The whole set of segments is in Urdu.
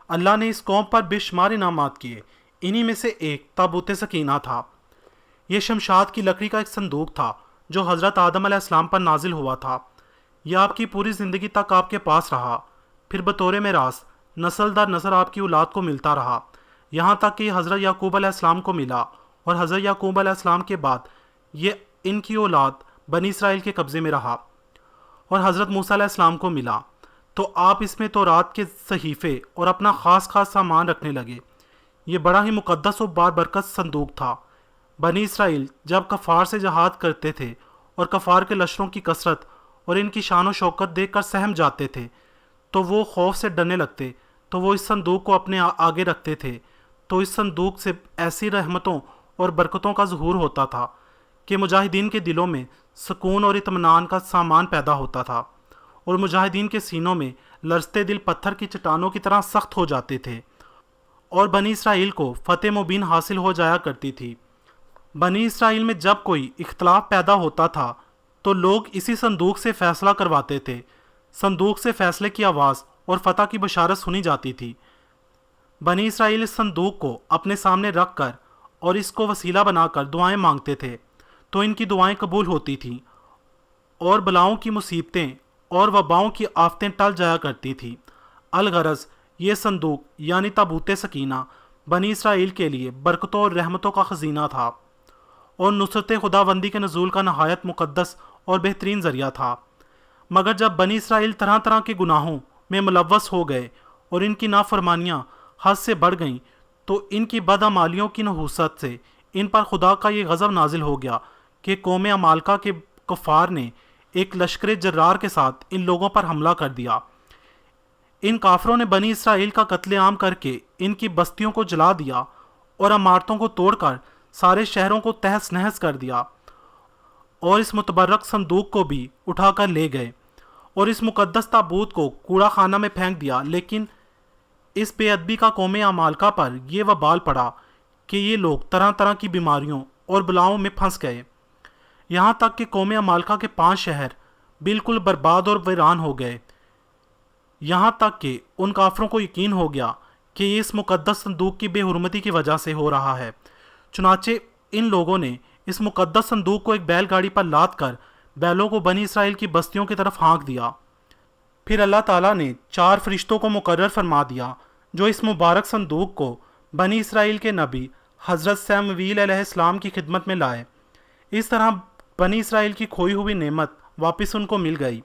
اللہ نے اس قوم پر بے شمار انعامات کیے، انہی میں سے ایک تابوت سکینہ تھا۔ یہ شمشاد کی لکڑی کا ایک صندوق تھا جو حضرت آدم علیہ السلام پر نازل ہوا تھا۔ یہ آپ کی پوری زندگی تک آپ کے پاس رہا، پھر بطور میراث نسل در نسل آپ کی اولاد کو ملتا رہا، یہاں تک کہ یہ حضرت یعقوب علیہ السلام کو ملا، اور حضرت یعقوب علیہ السلام کے بعد یہ ان کی اولاد بنی اسرائیل کے قبضے میں رہا اور حضرت موسیٰ علیہ السلام کو ملا۔ تو آپ اس میں تورات کے صحیفے اور اپنا خاص سامان رکھنے لگے۔ یہ بڑا ہی مقدس و بابرکت صندوق تھا۔ بنی اسرائیل جب کفار سے جہاد کرتے تھے اور کفار کے لشکروں کی کثرت اور ان کی شان و شوکت دیکھ کر سہم جاتے تھے تو وہ خوف سے ڈرنے لگتے، تو وہ اس صندوق کو اپنے آگے رکھتے تھے، تو اس صندوق سے ایسی رحمتوں اور برکتوں کا ظہور ہوتا تھا کہ مجاہدین کے دلوں میں سکون اور اطمینان کا سامان پیدا ہوتا تھا، اور مجاہدین کے سینوں میں لرزتے دل پتھر کی چٹانوں کی طرح سخت ہو جاتے تھے، اور بنی اسرائیل کو فتح مبین حاصل ہو جایا کرتی تھی۔ بنی اسرائیل میں جب کوئی اختلاف پیدا ہوتا تھا تو لوگ اسی صندوق سے فیصلہ کرواتے تھے۔ صندوق سے فیصلے کی آواز اور فتح کی بشارت سنی جاتی تھی۔ بنی اسرائیل اس صندوق کو اپنے سامنے رکھ کر اور اس کو وسیلہ بنا کر دعائیں مانگتے تھے، تو ان کی دعائیں قبول ہوتی تھیں اور بلاؤں کی مصیبتیں اور وباؤں کی آفتیں ٹل جایا کرتی تھی۔ الغرض یہ صندوق یعنی تابوت سکینہ بنی اسرائیل کے لیے برکتوں اور رحمتوں کا خزینہ تھا اور نصرت خداوندی کے نزول کا نہایت مقدس اور بہترین ذریعہ تھا۔ مگر جب بنی اسرائیل طرح طرح کے گناہوں میں ملوث ہو گئے اور ان کی نافرمانیاں حد سے بڑھ گئیں تو ان کی بدعمالیوں کی نحوست سے ان پر خدا کا یہ غضب نازل ہو گیا کہ قوم عمالقہ کے کفار نے ایک لشکر جرار کے ساتھ ان لوگوں پر حملہ کر دیا۔ ان کافروں نے بنی اسرائیل کا قتل عام کر کے ان کی بستیوں کو جلا دیا اور عمارتوں کو توڑ کر سارے شہروں کو تہس نہس کر دیا، اور اس متبرک صندوق کو بھی اٹھا کر لے گئے اور اس مقدس تابوت کو کوڑا خانہ میں پھینک دیا۔ لیکن اس بے ادبی کا قوم عمالقہ پر یہ وبال پڑا کہ یہ لوگ طرح طرح کی بیماریوں اور بلاؤں میں پھنس گئے، یہاں تک کہ قوم عمالقہ کے 5 شہر بالکل برباد اور ویران ہو گئے، یہاں تک کہ ان کافروں کو یقین ہو گیا کہ یہ اس مقدس صندوق کی بے حرمتی کی وجہ سے ہو رہا ہے۔ چنانچہ ان لوگوں نے اس مقدس صندوق کو ایک بیل گاڑی پر لاد کر بیلوں کو بنی اسرائیل کی بستیوں کی طرف ہانک دیا۔ پھر اللہ تعالیٰ نے 4 فرشتوں کو مقرر فرما دیا جو اس مبارک صندوق کو بنی اسرائیل کے نبی حضرت سمویل علیہ السلام کی خدمت میں لائے۔ اس طرح بنی اسرائیل کی کھوئی ہوئی نعمت واپس ان کو مل گئی۔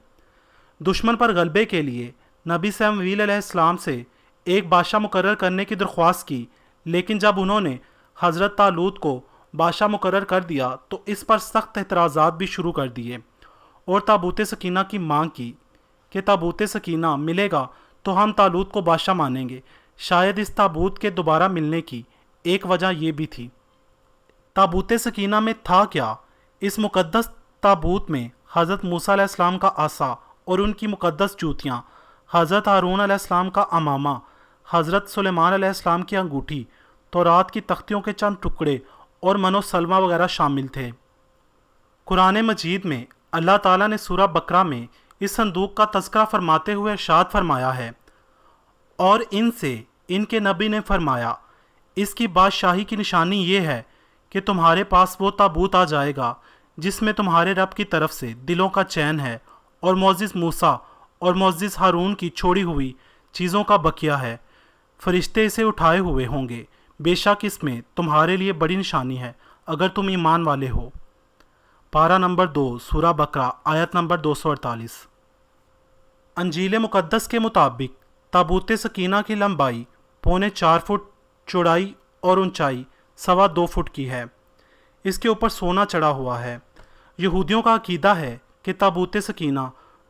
دشمن پر غلبے کے لیے نبی سمویل علیہ السلام سے ایک بادشاہ مقرر کرنے کی درخواست کی، لیکن جب انہوں نے حضرت طالوت کو بادشاہ مقرر کر دیا تو اس پر سخت اعتراضات بھی شروع کر دیے اور تابوت سکینہ کی مانگ کی کہ تابوت سکینہ ملے گا تو ہم طالوت کو بادشاہ مانیں گے۔ شاید اس تابوت کے دوبارہ ملنے کی ایک وجہ یہ بھی تھی۔ تابوت سکینہ میں تھا کیا؟ اس مقدس تابوت میں حضرت موسیٰ علیہ السلام کا عصا اور ان کی مقدس جوتیاں، حضرت ہارون علیہ السلام کا عمامہ، حضرت سلیمان علیہ السلام کی انگوٹھی، تورات کی تختیوں کے چند ٹکڑے اور من و سلمہ وغیرہ شامل تھے۔ قرآن مجید میں اللہ تعالیٰ نے سورہ بقرہ میں اس صندوق کا تذکرہ فرماتے ہوئے ارشاد فرمایا ہے، اور ان سے ان کے نبی نے فرمایا، اس کی بادشاہی کی نشانی یہ ہے کہ تمہارے پاس وہ تابوت آ جائے گا جس میں تمہارے رب کی طرف سے دلوں کا چین ہے، اور معزز موسیٰ اور معزز ہارون کی چھوڑی ہوئی چیزوں کا بقیہ ہے۔ فرشتے اسے اٹھائے ہوئے ہوں گے، بے شک اس میں تمہارے لیے بڑی نشانی ہے اگر تم ایمان والے ہو۔ پارہ نمبر 2 سورہ بقرہ آیت نمبر 248۔ انجیل مقدس کے مطابق تابوت سکینہ کی لمبائی 4.25 فٹ، چوڑائی اور اونچائی 2.25 فٹ کی ہے۔ اس کے اوپر سونا چڑھا ہوا ہے۔ یہودیوں کا عقیدہ ہے کہ تابوت سکینہ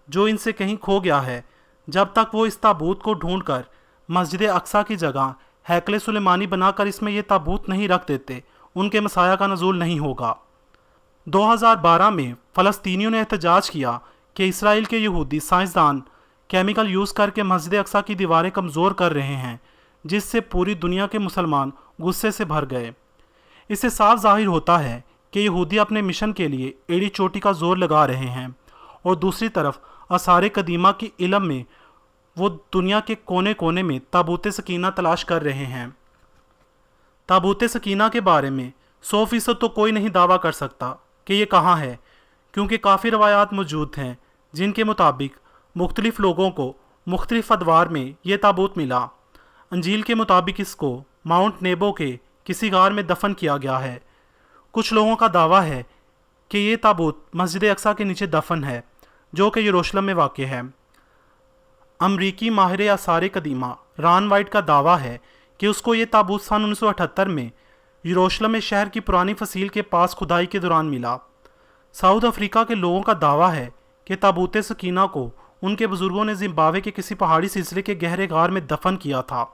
جو ان سے کہیں کھو گیا ہے، جب تک وہ اس تابوت کو ڈھونڈ کر مسجد اقصیٰ کی جگہ ہیکل سلیمانی بنا کر اس میں یہ تابوت نہیں رکھ دیتے، ان کے مسایہ کا نزول نہیں ہوگا۔ 2012 میں فلسطینیوں نے احتجاج کیا کہ اسرائیل کے یہودی سائنسدان کیمیکل یوز کر کے مسجد اقصیٰ کی دیواریں کمزور کر رہے ہیں، جس سے پوری دنیا کے مسلمان غصے سے بھر گئے۔ اس سے صاف ظاہر ہوتا ہے کہ یہودی اپنے مشن کے لیے ایڑی چوٹی کا زور لگا رہے ہیں، اور دوسری طرف آثار قدیمہ کی علم میں وہ دنیا کے کونے کونے میں تابوت سکینہ تلاش کر رہے ہیں۔ تابوت سکینہ کے بارے میں 100% تو کوئی نہیں دعویٰ کر سکتا کہ یہ کہاں ہے، کیونکہ کافی روایات موجود ہیں جن کے مطابق مختلف لوگوں کو مختلف ادوار میں یہ تابوت ملا۔ انجیل کے مطابق اس کو ماؤنٹ نیبو کے کسی غار میں دفن کیا گیا ہے۔ کچھ لوگوں کا دعویٰ ہے کہ یہ تابوت مسجد اقصیٰ کے نیچے دفن ہے، جو کہ یروشلم میں واقع ہے۔ امریکی ماہر آثار قدیمہ ران وائٹ کا دعویٰ ہے کہ اس کو یہ تابوت سن 1978 میں یروشلم میں شہر کی پرانی فصیل کے پاس کھدائی کے دوران ملا۔ ساؤتھ افریقہ کے لوگوں کا دعویٰ ہے کہ تابوت سکینہ کو ان کے بزرگوں نے زمبابوے کے کسی پہاڑی سلسلے کے گہرے غار میں دفن کیا تھا،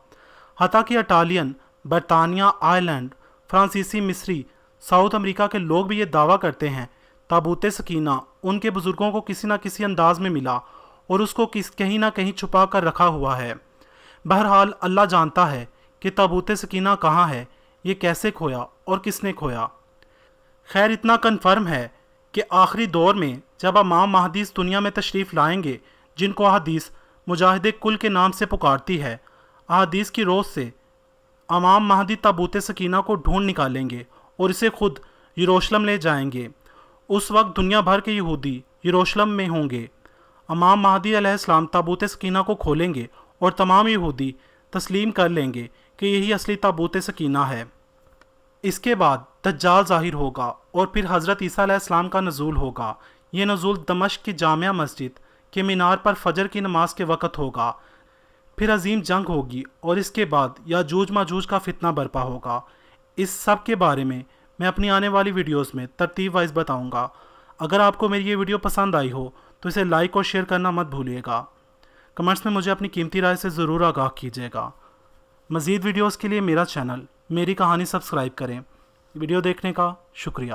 حتیٰ کہ اٹالین، برطانیہ، آئرلینڈ، فرانسیسی، مصری، ساؤتھ امریکہ کے لوگ بھی یہ دعویٰ کرتے ہیں تابوت سکینہ ان کے بزرگوں کو کسی نہ کسی انداز میں ملا اور اس کو کہیں نہ کہیں چھپا کر رکھا ہوا ہے۔ بہرحال اللہ جانتا ہے کہ تابوت سکینہ کہاں ہے، یہ کیسے کھویا اور کس نے کھویا۔ خیر اتنا کنفرم ہے کہ آخری دور میں جب امام مہدی اس دنیا میں تشریف لائیں گے، جن کو احادیث مجاہد کل کے نام سے پکارتی ہے، احادیث کی روز سے امام مہدی تابوت سکینہ کو ڈھونڈ نکالیں گے اور اسے خود یروشلم لے جائیں گے۔ اس وقت دنیا بھر کے یہودی یروشلم میں ہوں گے۔ امام مہدی علیہ السلام تابوت سکینہ کو کھولیں گے اور تمام یہودی تسلیم کر لیں گے کہ یہی اصلی تابوت سکینہ ہے۔ اس کے بعد دجال ظاہر ہوگا اور پھر حضرت عیسیٰ علیہ السلام کا نزول ہوگا۔ یہ نزول دمشق کی جامع مسجد کے مینار پر فجر کی نماز کے وقت ہوگا۔ پھر عظیم جنگ ہوگی اور اس کے بعد یاجوج ماجوج کا فتنہ برپا ہوگا۔ اس سب کے بارے میں اپنی آنے والی ویڈیوز میں ترتیب وائز بتاؤں گا۔ اگر آپ کو میری یہ ویڈیو پسند آئی ہو تو اسے لائک اور شیئر کرنا مت بھولیے گا۔ کمنٹس میں مجھے اپنی قیمتی رائے سے ضرور آگاہ کیجیے گا۔ مزید ویڈیوز کے لیے میرا چینل میری کہانی سبسکرائب کریں۔ ویڈیو دیکھنے کا شکریہ۔